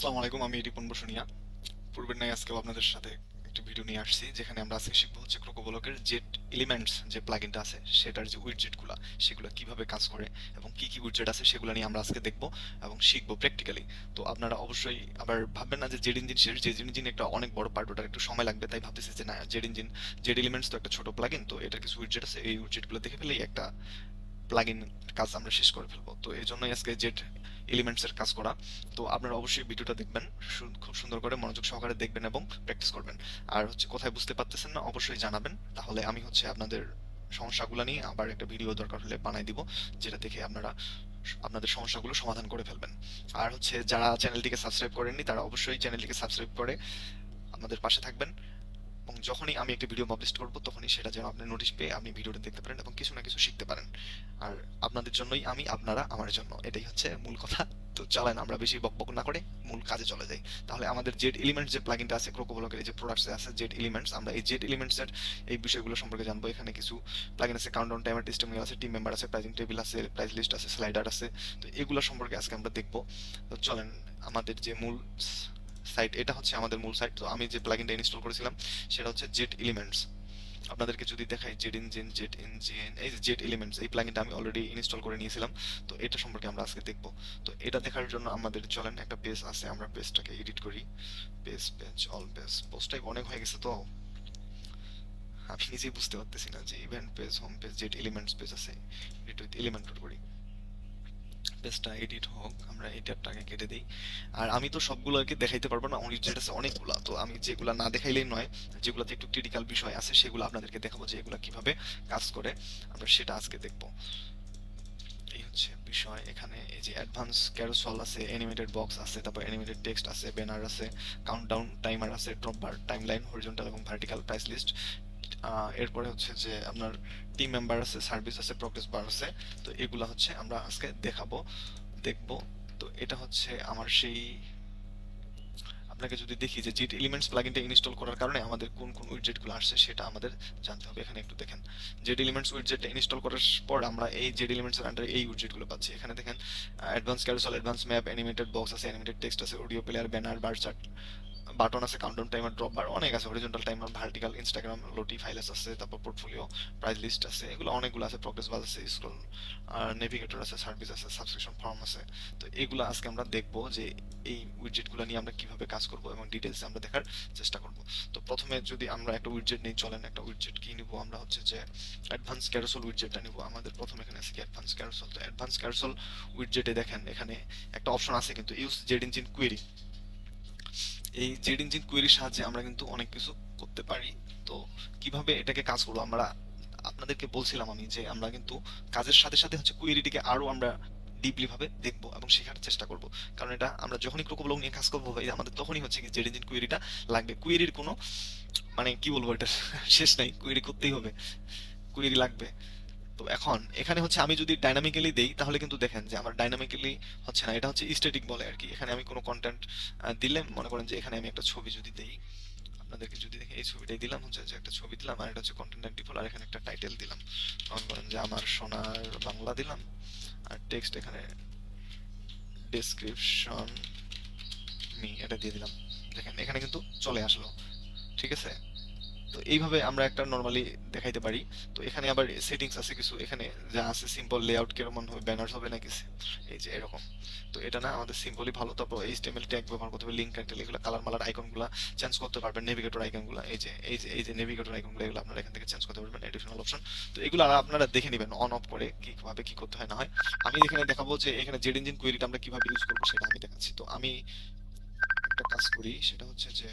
আসসালামু আলাইকুম, আমি রিপন বসুনিয়া। পূর্বের ন্যায় আজকেও আপনাদের সাথে একটা ভিডিও নিয়ে আসছি, যেখানে আমরা আজকে শিখবো হচ্ছে ক্রোকোবলকের জেট এলিমেন্টস যে প্লাগইনটা আছে সেটার যে উইডজেটগুলো সেগুলো কিভাবে কাজ করে এবং কি কি উইডজেট আছে সেগুলো নিয়ে আমরা আজকে দেখবো এবং শিখবো প্র্যাকটিক্যালি। তো আপনারা অবশ্যই আবার ভাববেন না যে জেড ইঞ্জিন জেড ইঞ্জিন একটা অনেক বড় পার্ট, ওটার একটু সময় লাগবে, তাই ভাবতেছি যে না, জেড ইঞ্জিন জেড এলিমেন্টস তো একটা ছোট প্লাগইন, তো এটার কিছু উইডজেট আছে, এই উইডজেটগুলো দেখে ফেলেই একটা প্লাগইন কাজ আমরা শেষ করে ফেলবো। তো এই জন্যই আজকে জেট এলিমেন্টস এর কাজ করা। তো আপনারা অবশ্যই ভিডিওটা দেখবেন, খুব সুন্দর করে মনোযোগ সহকারে দেখবেন এবং প্র্যাকটিস করবেন। আর হচ্ছে কোথায় বুঝতে পারতেছেন না অবশ্যই জানাবেন, তাহলে আমি হচ্ছে আপনাদের সমস্যাগুলো নিয়ে আবার একটা ভিডিও দরকার হলে বানাই দিব, যেটা দেখে আপনারা আপনাদের সমস্যাগুলো সমাধান করে ফেলবেন। আর হচ্ছে যারা চ্যানেলটিকে সাবস্ক্রাইব করেননি তারা অবশ্যই চ্যানেলটিকে সাবস্ক্রাইব করে আমাদের পাশে থাকবেন, এবং যখনই আমি একটা ভিডিও পাবলিশ করব তখনই সেটা যেন আপনি নোটিশ পেয়ে আপনি ভিডিওটা দেখতে পারেন এবং কিছু না কিছু শিখতে পারেন। আর আপনাদের জন্যই আমি, আপনারা আমার জন্য, এটাই হচ্ছে মূল কথা। তো চলেন আমরা বেশি বকবক না করে মূল কাজে চলে যাই। তাহলে আমাদের জেড এলিমেন্টস যে প্লাগইনটা আছে ক্রোকোবলকের, এই যে প্রোডাক্টস আছে জেড এলিমেন্টস, আমরা এই জেড এলিমেন্টস এর এই বিষয়গুলো সম্পর্কে জানবো। এখানে কিছু প্লাগইন আছে, কাউন্টডাউন টাইমার, টেস্টিমোনিয়াল আছে, টিম মেম্বার আছে, প্রাইজিং টেবিল আছে, প্রাইস লিস্ট আছে, স্লাইডার আছে। তো এগুলো সম্পর্কে আজকে আমরা দেখবো। তো চলেন, আমাদের যে মূল সাইট, এটা হচ্ছে আমাদের মূল সাইট। তো আমি যে প্লাগইনটা ইনস্টল করেছিলাম সেটা হচ্ছে জেট এলিমেন্টস। আপনাদেরকে যদি দেখাই, জেট ইঞ্জিন এই যে জেট এলিমেন্টস, এই প্লাগইনটা আমি অলরেডি ইনস্টল করে নিয়েছিলাম। তো এটা সম্পর্কে আমরা আজকে দেখব। তো এটা দেখার জন্য আমাদের চলেন একটা পেজ আছে, আমরা পেজটাকে এডিট করি। Page all page, post type অনেক হয়ে গেছে, তো আমি নিজেই বুঝতে পারতেছি না যে event page, home page, jet elements page আছে, এডিট উইথ এলিমেন্ট করি। পেজটা এডিট হোক, আমরা এটারটাকে কেটে দিই। আর আমি তো সবগুলোকে দেখাইতে পারবো না, যেটা আছে অনেকগুলা, তো আমি যেগুলা না দেখাইলেই নয়, যেগুলাতে একটু ক্রিটিক্যাল বিষয় আছে সেগুলো আপনাদেরকে দেখাবো যে এগুলা কিভাবে কাজ করে, আমরা সেটা আজকে দেখবো। এই হচ্ছে বিষয়। এখানে এই যে অ্যাডভান্স ক্যারোসল আছে, অ্যানিমেটেড বক্স আছে, তারপর অ্যানিমেটেড টেক্সট আছে, ব্যানার আছে, কাউন্টডাউন টাইমার আছে, ড্রপ বার, টাইমলাইন, হরিজন্টাল এবং ভার্টিক্যাল, প্রাইস লিস্ট। এরপরে হচ্ছে যে আপনার টিম মেম্বার আছে, সার্ভিস আছে, প্রগ্রেস বার আছে। তো এগুলা হচ্ছে আমরা আজকে দেখবো। তো এটা হচ্ছে আমার সেই, আপনাকে যদি দেখি যে জিট এলিমেন্টস প্লাগইনটা ইনস্টল করার কারণে আমাদের কোন কোন উইডজেটগুলো আসছে সেটা আমাদের জানতে হবে। এখানে একটু দেখেন, জেড এলিমেন্টস উইডজেটটা ইনস্টল করার পর আমরা এই জেড এলিমেন্টস এর আন্ডারে এই উইডজেটগুলো পাচ্ছি। এখানে দেখেন advance carousel, advance map, animated box আছে, অ্যানিমেটেড টেক্সট আছে, audio player, banner, bar chart, button আছে, কাউন্টডাউন টাইমার, ড্রপ বার, অনেক আছে, হরিজন্টাল টাইমার, ভার্টিক্যাল, ইনস্টাগ্রাম, লোটি, ফাইলেস আছে, তারপর পোর্টফোলিও, প্রাইস লিস্ট আছে, এগুলো অনেকগুলো আছে, প্রগ্রেস বার আছে, স্ক্রল, আর নেভিগেটর আছে, সার্ভিস আছে, সাবস্ক্রিপশন ফর্ম আছে। তো এগুলো আজকে আমরা দেখবো যে এই উইডজেটগুলো নিয়ে আমরা কিভাবে কাজ করব এবং ডিটেলসে আমরা দেখার চেষ্টা করব। তো প্রথমে যদি আমরা একটা উইডজেট নিই, চলেন একটা উইডজেট কি নিব, আমরা হচ্ছে যে অ্যাডভান্স ক্যারোসেল উইডজেটটা নিব। আমাদের প্রথমে এখানে আছে কি অ্যাডভান্স ক্যারোসেল। তো অ্যাডভান্স ক্যারোসেল উইডজেটে দেখেন এখানে একটা অপশন আছে কিন্তু, ইউজ জেড ইঞ্জিন কুয়েরি। এই জেড ইঞ্জিন কুয়েরির সাহায্যে আমরা কিন্তু অনেক কিছু করতে পারি। তো কিভাবে এটাকে কাজ করবো, আমরা আপনাদেরকে বলছিলাম আমি যে আমরা কিন্তু কাজের সাথে সাথে হচ্ছে কুয়েরিটিকে আরো আমরা ডিপলি ভাবে দেখবো এবং শেখার চেষ্টা করব। কারণ এটা আমরা যখনই ক্রোকোবলক নিয়ে কাজ করবো ভাই, আমাদের তখনই হচ্ছে কি জেড ইঞ্জিন কুয়েরিটা লাগবে। কুয়েরির কোনো মানে কি বলবো, এটা শেষ নাই, কুয়েরি করতেই হবে, কুয়েরি লাগবে। তো এখন এখানে হচ্ছে আমি যদি ডাইনামিক্যালি দেই তাহলে কিন্তু দেখেন যে আমার ডাইনামিক্যালি হচ্ছে না, এটা হচ্ছে স্ট্যাটিক বলে আর কি। এখানে আমি কোনো কন্টেন্ট দিলে, মনে করেন যে এখানে আমি একটা ছবি যদি দেই, আপনাদেরকে যদি দেখি এই ছবিটাই দিলাম, হচ্ছে যে একটা ছবি দিলাম আর এটা হচ্ছে কন্টেন্ট ডিফল্ট, আর এখানে একটা টাইটেল দিলাম, মনে করেন যে আমার সোনার বাংলা দিলাম, আর টেক্সট এখানে ডেসক্রিপশন মি এটা দিয়ে দিলাম। দেখেন এখানে কিন্তু চলে আসলো, ঠিক আছে। তো এইভাবে আমরা একটা নরমালি দেখাইতে পারি। তো এখানে আবার সেটিংস আছে কিছু, এখানে যা আছে সিম্পল লেআউট কেমন হবে, ব্যানার্স হবে নাকি এই যে এরকম। তো এটা না, আমাদের সিম্পলি ভালো। তারপর এইচটিএমএল ট্যাগ ব্যবহার করতে হবে, লিংক টাইটেল, এগুলো কালার মালার আইকনগুলো চেঞ্জ করতে পারবেন, নেভিগেটর আইকনগুলো এই যে নেভিগেটর আইকনগুলো, এগুলো আপনারা এখান থেকে চেঞ্জ করতে পারবেন, এডিশনাল অপশন। তো এগুলো আপনারা দেখে নেবেন অন অফ করে কিভাবে কি করতে হয় না হয়। আমি এখানে দেখাবো যে এখানে জেড ইঞ্জিন কোয়েরিটা আমরা কিভাবে ইউজ করবো সেটা আমি দেখাচ্ছি। তো আমি একটা কাজ করি, সেটা হচ্ছে যে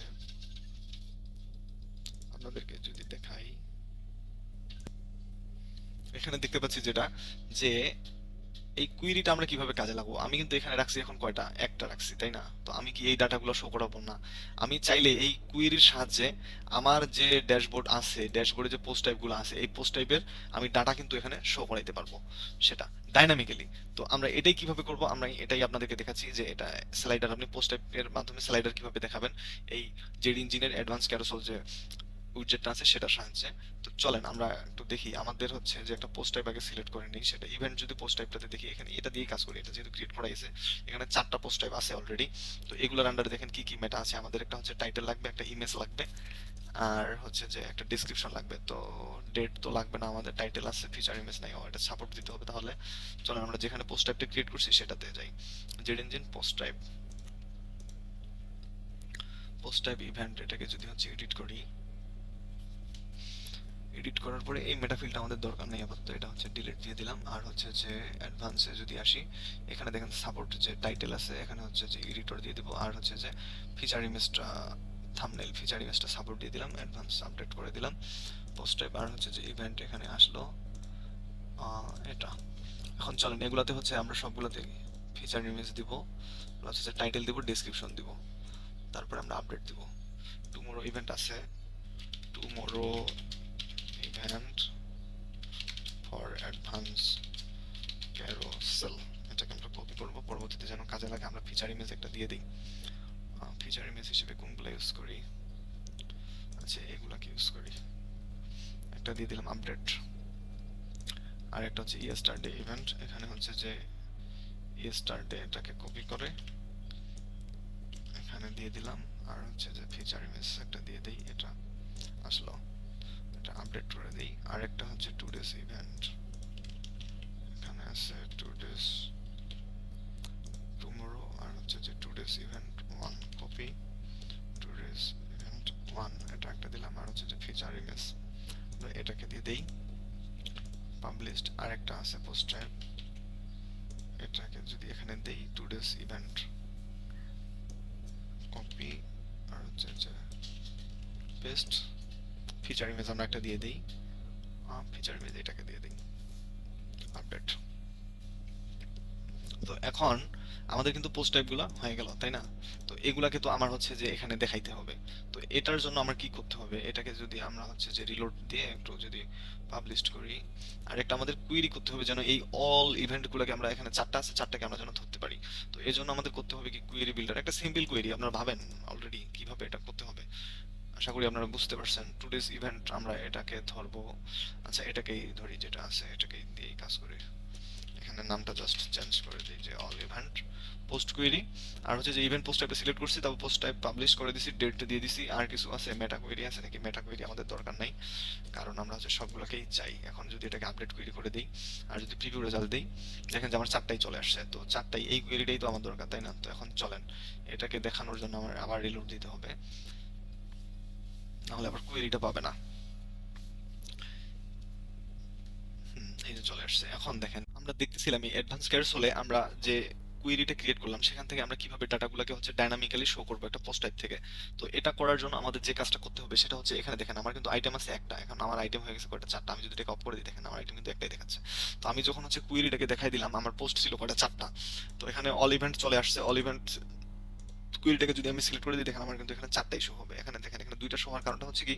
আপনাদেরকে যদি দেখাই, এখানে দেখতে পাচ্ছি যেটা, যে এই কুইরিটা আমরা কিভাবে কাজে লাগাবো। আমি কিন্তু এখানে রাখছি এখন কয়টা, একটা রাখছি, তাই না? তো আমি কি এই ডাটাগুলো শো করাবো না? আমি চাইলে এই কুইরির সাহায্যে আমার যে ড্যাশবোর্ড আছে, ড্যাশবোর্ডে যে পোস্ট টাইপগুলো আছে, এই পোস্ট টাইপের আমি ডাটা কিন্তু এখানে শো করাইতে পারবো, সেটা ডাইনামিক্যালি। তো আমরা এটাই কিভাবে করব, আমরা এটাই আপনাদেরকে দেখাচ্ছি যে এটা স্লাইডার, আপনি পোস্ট টাইপের মাধ্যমে স্লাইডার কিভাবে দেখাবেন। এই জেড ইঞ্জিনের অ্যাডভান্স ক্যারোসেল যে উইডজেটটা আছে সেটার সাহায্যে। তো চলেন আমরা একটু দেখি আমাদের হচ্ছে যে একটা পোস্ট টাইপ আগে সিলেক্ট করে নিই, সেটা ইভেন্ট যদি পোস্ট টাইপটাতে দেখি এখানে এটা দিয়েই কাজ করি, এটা যেহেতু ক্রিয়েট করা হয়েছে এখানে 4টা পোস্ট টাইপ আছে অলরেডি। তো এগুলোর আন্ডারে দেখেন কি কি মেটা আছে, আমাদের একটা হচ্ছে টাইটেল লাগবে, একটা ইমেজ লাগবে, আর হচ্ছে যে একটা ডেসক্রিপশন লাগবে। তো ডেট তো লাগবে না, আমাদের টাইটেল আছে, ফিচার ইমেজ নাই, এটা সাপোর্ট দিতে হবে। তাহলে চলেন আমরা যেখানে পোস্ট টাইপটা ক্রিয়েট করছি সেটাতে যাই, Z engine post type, post type event, এটাকে যদি হচ্ছে এডিট করি, এডিট করার পরে এই মেটাফিলটা আমাদের দরকার নেই আপাতত, এটা হচ্ছে ডিলিট দিয়ে দিলাম। আর হচ্ছে যে অ্যাডভান্সে যদি আসি, এখানে দেখেন সাপোর্ট যে টাইটেল আছে, এখানে হচ্ছে যে এডিটর দিয়ে দিব, আর হচ্ছে যে ফিচার ইমেজটা, থাম্বনেল ফিচার ইমেজটা সাপোর্ট দিয়ে দিলাম, অ্যাডভান্স আপডেট করে দিলাম, পোস্ট টাইপ, আর হচ্ছে যে ইভেন্ট এখানে আসলো এটা। এখন চলেন এগুলাতে হচ্ছে আমরা সবগুলাতে ফিচার ইমেজ দিব, হচ্ছে যে টাইটেল দিব, ডেসক্রিপশন দিব, তারপরে আমরা আপডেট দিব। টুমোরো ইভেন্ট আছে, tomorrow event for advance carousel, এটাকে আমরা কপি করব, পরবর্তীতে যেন কাজে লাগে। আমরা ফিচার ইমেজ একটা দিয়ে দিই, ফিচার ইমেজ হিসেবে কোনগুলো ইউজ করি, আচ্ছা এগুলাকে ইউজ করি, একটা দিয়ে দিলাম আপডেট। আর একটা হচ্ছে ইয়েস্টারডে ইভেন্ট, এখানে হচ্ছে যে ইয়েস্টারডে এটাকে কপি করে এখানে দিয়ে দিলাম, আর হচ্ছে যে ফিচার ইমেজ একটা দিয়ে দিই, এটা আসলো, এটা আপডেট করে দিই। আর একটা হচ্ছে টুডেস ইভেন্ট, এখানে আছে টুডেস টুমোরো, আর হচ্ছে যে today's event 1 copy, today's event 1 এটা একটা দিলাম, আর হচ্ছে যে ফিচার ইমেজ এটাকে দিয়ে দেই, পাবলিশড। আর একটা আছে পোস্ট টাইপ, এটাকে যদি এখানে দেই টুডেস ইভেন্ট কপি, আর হচ্ছে যে পেস্ট, ফিচার ইমেজ আমরা একটা দিয়ে দেই, ফিচার ইমেজ এটাকে দিয়ে দেই, আপডেট। তো এখন আমাদের কিন্তু পোস্ট টাইপগুলো হয়ে গেল, তাই না? তো এগুলাকে তো আমার হচ্ছে যে এখানে দেখাইতে হবে। তো এটার জন্য আমার কি করতে হবে, এটাকে যদি আমরা হচ্ছে যে রিলোড দিয়ে একটু যদি পাবলিশ করি, আর একটা আমাদের কুইরি করতে হবে যেন এই অল ইভেন্টগুলোকে আমরা, এখানে 4টা আছে, 4টাকে আমরা যেন ধরতে পারি। তো এই জন্য আমাদের করতে হবে কি, কুইরি বিল্ডার, একটা সিম্পল কুইরি, আপনারা ভাবেন অলরেডি কিভাবে এটা করতে হবে, আশা করি আপনারা বুঝতে পারছেন। টুডেস ইভেন্ট আমরা এটাকে ধরবো, আচ্ছা এটাকেই ধরি, যেটা আছে এটাকেই দিয়েই কাজ করি, এখানে নামটা জাস্ট চেঞ্জ করে দিই যে অল ইভেন্ট পোস্ট কোয়েরি। আর হচ্ছে যে ইভেন্ট পোস্ট টাইপে সিলেক্ট করছি, তারপর পোস্ট টাইপ পাবলিশ করে দিছি, ডেট দিয়ে দিছি। আর কিছু আছে মেটা কোয়েরি আছে নাকি, মেটা কোয়েরি আমাদের দরকার নাই, কারণ আমরা হচ্ছে সবগুলোকেই চাই। এখন যদি এটাকে আপডেট কোয়েরি করে দিই, আর যদি প্রিভিউ রেজাল্ট দিই, দেখেন যে আমার 4টাই চলে আসছে। তো 4টাই, এই কোয়েরিটাই তো আমার দরকার, তাই না? তো এখন চলেন এটাকে দেখানোর জন্য আমার আবার রিলোড দিতে হবে, নাহলে আবার কোয়েরিটা পাবে না। এই যে চলে আসছে। এখন দেখেন আমরা দেখতেছিলাম এই অ্যাডভান্স ক্যারোসেলে আমরা যে কুইরিটা ক্রিয়েট করলাম, সেখান থেকে আমরা কিভাবে ডাটাগুলোকে হচ্ছে ডাইনামিক্যালি শো করবো একটা পোস্ট টাইপ থেকে। তো এটা করার জন্য আমাদের যে কাজটা করতে হবে সেটা হচ্ছে, এখানে দেখেন আমার কিন্তু আইটেম আছে একটা, এখন আমার আইটেম হয়ে গেছে কয়টা, 4টা। আমি যদি এটাকে অফ করে দিই, দেখেন আমার আইটেম কিন্তু একটাই দেখাচ্ছে। তো আমি যখন হচ্ছে কুইরিটাকে দেখাই দিলাম, আমার পোস্ট ছিল কয়টা, 4টা। তো এখানে অল ইভেন্ট চলে আসছে, অল ইভেন্ট কুইরিটাকে যদি আমি সিলেক্ট করে দিই, দেখেন আমার কিন্তু এখানে 4টাই শো হবে। এখানে দেখেন এখানে 2টা শো হওয়ার কারণটা হচ্ছে কি,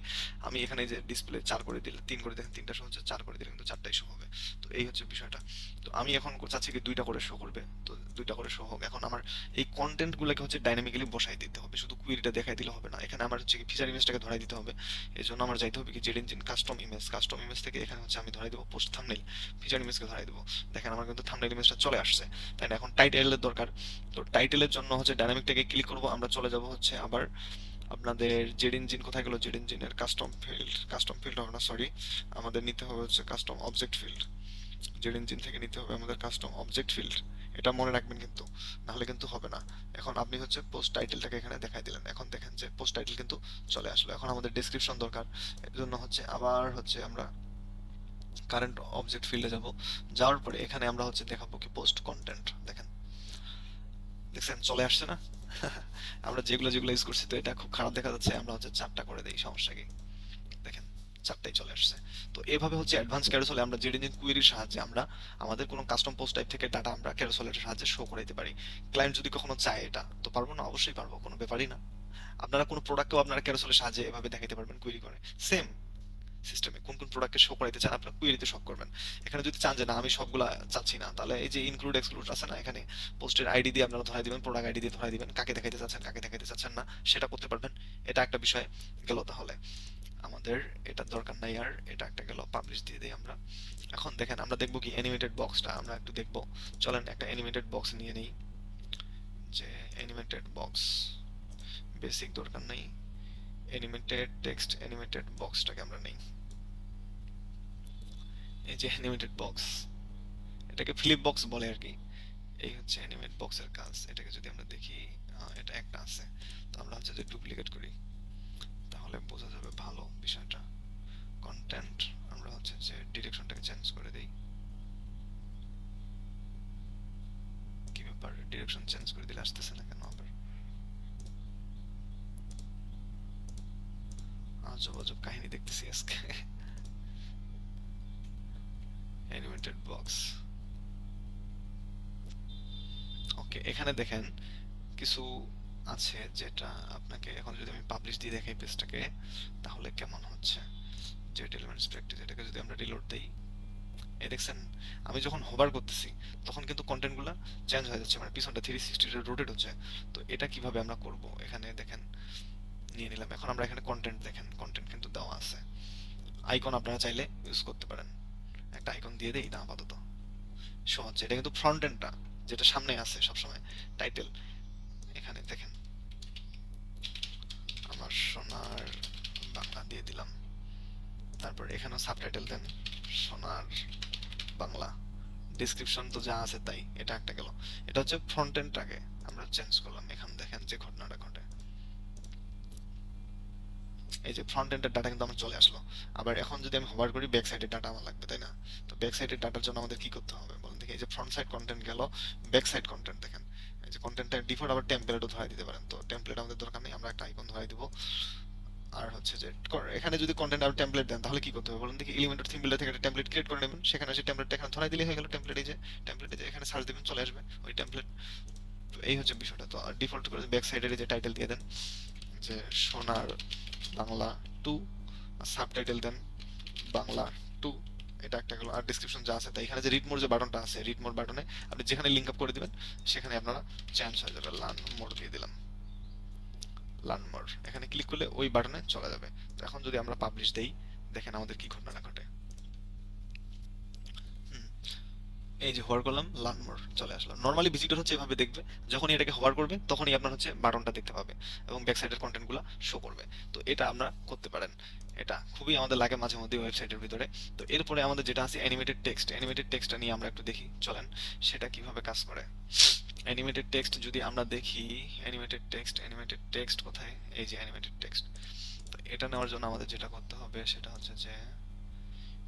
আমি এখানে যে ডিসপ্লে 4 করে দিলে, 3 করে দেখেন 3টা শো হচ্ছে, 4 করে দিলে কিন্তু 4টাই শো হবে। তো এই হচ্ছে বিষয়টা। তো আমি এখন চাচ্ছি কি 2টা করে শো করবে, তো 2টা করে শো হোক। এখন আমার এই কন্টেন্ট গুলোকে হচ্ছে ডাইনামিক্যালি বসাই দিতে হবে, শুধু কুইরিটা দেখাই দিলে হবে না, এখানে আমার হচ্ছে কি ফিচার ইমেজটাকে ধরাই দিতে হবে। এই জন্য আমার যাইতে হবে কি Z engine custom image, custom image থেকে এখানে হচ্ছে আমি ধরাই দেবো পোস্ট থাম্বনেল, ফিচার ইমেজকে ধরাই দেবো। দেখেন আমার কিন্তু থাম্বনেল ইমেজটা চলে আসছে, তাই না? এখন টাইটেলের দরকার। তো টাইটেলের জন্য হচ্ছে ডাইনামিকটাকে ক্লিক করব, আমরা চলে যাব হচ্ছে আবার আপনাদের জেড ইঞ্জিন, কোথায় গেল জেড ইঞ্জিনের কাস্টম ফিল্ড, কাস্টম ফিল্ড হবে না, সরি, আমাদের নিতে হবে হচ্ছে custom object field. Z engine থেকে নিতে হবে আমাদের কাস্টম অবজেক্ট ফিল্ড, এটা মনে রাখবেন কিন্তু, নাহলে কিন্তু হবে না। এখন আপনি হচ্ছে পোস্ট টাইটেলটাকে এখানে দেখাই দিলেন, এখন দেখেন যে পোস্ট টাইটেল কিন্তু চলে আসলো। এখন আমাদের ডেসক্রিপশন দরকার, এর জন্য হচ্ছে আবার হচ্ছে আমরা কারেন্ট অবজেক্ট ফিল্ডে যাব, যাওয়ার পরে এখানে আমরা হচ্ছে দেখাবো কি পোস্ট কন্টেন্ট, দেখেন দেখছেন চলে আসছে না? আমরা যেগুলো যেগুলো ইউজ করছি, তো এটা খুব খারাপ দেখা যাচ্ছে, আমরা হচ্ছে 4টা করে দেই, সমস্যা কি? দেখেন 4টাই চলে আসছে। তো এভাবে হচ্ছে অ্যাডভান্স ক্যারোসেলে আমরা জেড ইঞ্জিন কুয়েরির সাহায্যে আমরা আমাদের কোনো কাস্টম পোস্ট টাইপ থেকে ডাটা আমরা ক্যারোসেলের সাহায্যে শো করাইতে পারি। ক্লায়েন্ট যদি কখনো চায় এটা, তো পারবো না? অবশ্যই পারবো, কোনো ব্যাপারই না। আপনারা কোনো প্রোডাক্টকেও আপনারা ক্যারোসেলের সাহায্যে এভাবে দেখাইতে পারবেন কুয়েরি করে, সেম সিস্টেমে কোন কোন প্রোডাক্টকে শো করাইতে চান আপনার কুয়েরিতে শো করবেন। এখানে যদি চান যে না আমি সবগুলা চাচ্ছি না, তাহলে এই যে ইনক্লুড এক্সক্লুড আছে না, এখানে পোস্টের আইডি দিয়ে আপনারা ধরাই দিবেন, প্রোডাক্ট আইডি দিয়ে ধরাই দিবেন, কাকে দেখাইতে চাচ্ছেন কাকে দেখাইতে চাচ্ছেন না সেটা করতে পারবেন। এটা একটা বিষয় গেল। তাহলে আমাদের এটা দরকার নাই আর, এটা একটা গেল, পাবলিশ দিয়ে দিই আমরা। এখন দেখেন আমরা দেখবো কি অ্যানিমেটেড বক্সটা আমরা একটু দেখবো। চলেন একটা অ্যানিমেটেড বক্স নিয়ে নিই, যে অ্যানিমেটেড বক্স বেসিক দরকার নেই, অ্যানিমেটেড টেক্সট অ্যানিমেটেড বক্সটাকে আমরা নেই। এই যে অ্যানিমেটেড বক্স, এটাকে ফ্লিপ বক্স বলে আর কি। এই হচ্ছে অ্যানিমেট বক্সের কাজ। এটাকে যদি আমরা দেখি, এটা একটা আছে, তো আমরা হচ্ছে যে ডুপ্লিকেট করি, তাহলে বোঝা যাবে ভালো বিষয়টা। কন্টেন্ট আমরা হচ্ছে যে ডিরেকশনটাকে চেঞ্জ করে দেই। কি ব্যাপার, ডিরেকশন চেঞ্জ করে দিলে আসতেছে না কেন আবার? আজব আজব কাহিনী দেখতেছি আজকে। অ্যানিমেটেড বক্স, ওকে। এখানে দেখেন কিছু আছে যেটা আপনাকে, এখন যদি আমি পাবলিশ দিয়ে দেখাই পেজটাকে, তাহলে কেমন হচ্ছে। জেট এলিমেন্টস প্র্যাকটিস, এটাকে যদি আমরা রিলোড দেই, এই দেখছেন আমি যখন হোভার করতেছি তখন কিন্তু কন্টেন্ট গুলা চেঞ্জ হয়ে যাচ্ছে, মানে পিছনটা 360 রোটেট হচ্ছে। তো এটা কিভাবে আমরা করব, এখানে দেখেন নিয়ে নিলাম। এখন আমরা এখানে কন্টেন্ট দেখেন, কন্টেন্ট কিন্তু দেওয়া আছে। আইকন আপনারা চাইলে ইউজ করতে পারেন, একটা আইকন দিয়ে দেই না আপাতত, সহজ। এটা কিন্তু ফ্রন্ট এন্ডটা যেটা সামনে আছে সবসময়, টাইটেল। এখানে দেখেন আমার সোনার বাংলা দিয়ে দিলাম, তারপর এখানেও সাবটাইটেল দেন সোনার বাংলা, ডেসক্রিপশন তো যা আছে তাই। এটা একটা গেল, এটা হচ্ছে ফ্রন্ট এন্ডটাকে আমরা চেঞ্জ করলাম। এখানে দেখেন যে ঘটনাটা ঘটে, এই যে ফ্রন্ট এন্ডের ডাটা কিন্তু আমার চলে আসলো। আবার এখন যদি আমি হোভার করি, ব্যাক সাইডের ডাটা আমার লাগবে, তাই না? তো ব্যাক সাইডের ডাটার জন্য আমাদের কি করতে হবে বলেন দেখি। এই যে ফ্রন্ট সাইড কন্টেন্ট গেল, ব্যাক সাইড কন্টেন্ট দেখেন, এই যে কন্টেন্টটা ডিফল্ট আবার টেমপ্লেটও ধরাই দিতে পারেন। তো টেমপ্লেট আমাদের দরকার নেই, আমরা একটা আইকন ধরাই দিব। আর হচ্ছে যে এখানে যদি কন্টেন্ট আর টেমপ্লেট দেন তাহলে কি করতে হবে বলেন দেখি। এলিমেন্টর থিম বিল্ডার থেকে একটা টেমপ্লেট ক্রিয়েট করে নেবেন, সেখানে এসে টেমপ্লেটটা এখানে ধরাই দিলেই হয়ে গেল। টেমপ্লেট, এই যে টেমপ্লেট, এই যে এখানে সার্চ দিবেন, চলে আসবে ওই টেমপ্লেট। তো এই হচ্ছে বিষয়টা। তো ডিফল্ট করে ব্যাক সাইডের যে টাইটেল দিয়ে দেন, যে সোনার বাংলা 2, সাবটাইটেল দেন বাংলা 2, এটা একটা গেল। আর ডেসক্রিপশন যা আছে তাই। এখানে যে রিড মোর যে বাটনটা আছে, রিড মোর বাটনে আপনি যেখানে লিংক আপ করে দিবেন সেখানে আপনারা চেঞ্জ হয়ে যাবে। লার্ন মোর দিয়ে দিলাম, লার্ন মোর, এখানে ক্লিক করলে ওই বাটনে চলে যাবে। তো এখন যদি আমরা পাবলিশ দেই, দেখেন আমাদের কি ঘটনা ঘটে। হুম, এই যে হোভার করলাম, লার্ন মোর চলে আসলো। নরমালি ভিজিটর হচ্ছে এভাবে দেখবে, যখনই এটাকে হোভার করবে তখনই আপনার হচ্ছে বাটনটা দেখতে পাবে এবং ব্যাক সাইডের কন্টেন্টগুলো শো করবে। তো এটা আমরা করতে পারেন, এটা খুবই আমাদের লাগে মাঝে মধ্যে ওয়েবসাইটের ভিতরে। তো এরপরে আমাদের যেটা আছে অ্যানিমেটেড টেক্সট, অ্যানিমেটেড টেক্সটটা নিয়ে আমরা একটু দেখি, চলেন সেটা কিভাবে কাজ করে। অ্যানিমেটেড টেক্সট যদি আমরা দেখি, অ্যানিমেটেড টেক্সট, অ্যানিমেটেড টেক্সট কোথায়, এই যে অ্যানিমেটেড টেক্সট। তো এটা নেওয়ার জন্য আমাদের যেটা করতে হবে সেটা হচ্ছে যে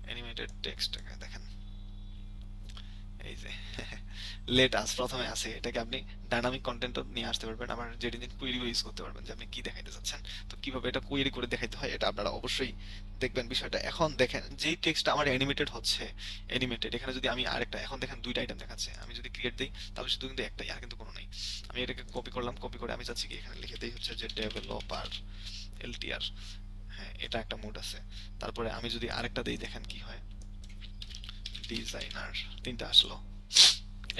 অ্যানিমেটেড টেক্সটটাকে দেখেন, এই যে লেট আস প্রথমে আছে, এটাকে আপনি ডাইনামিক কন্টেন্টও নিয়ে আসতে পারবেন, আবার যেটি দিন কুয়েরিও ইউজ করতে পারবেন, যে আপনি কি দেখাইতে চাচ্ছেন। তো কিভাবে এটা কুয়েরি করে দেখাইতে হয় এটা আপনারা অবশ্যই দেখবেন বিষয়টা। এখন দেখেন যেই টেক্সট আমার অ্যানিমেটেড হচ্ছে, অ্যানিমেটেড, এখানে যদি আমি আরেকটা, এখন দেখেন দুইটা আইটেম দেখাচ্ছে, আমি যদি ক্রিয়েট দিই তাহলে শুধু কিন্তু একটাই, আর কিন্তু কোনো নেই। আমি এটাকে কপি করলাম, কপি করে আমি চাচ্ছি কি এখানে লিখে দিই হচ্ছে যে ডেভেলপার এলটিআর, হ্যাঁ এটা একটা মোড আছে। তারপরে আমি যদি আরেকটা দিই, দেখেন কি হয়, ডিজাইনার, তিনটা আসলো।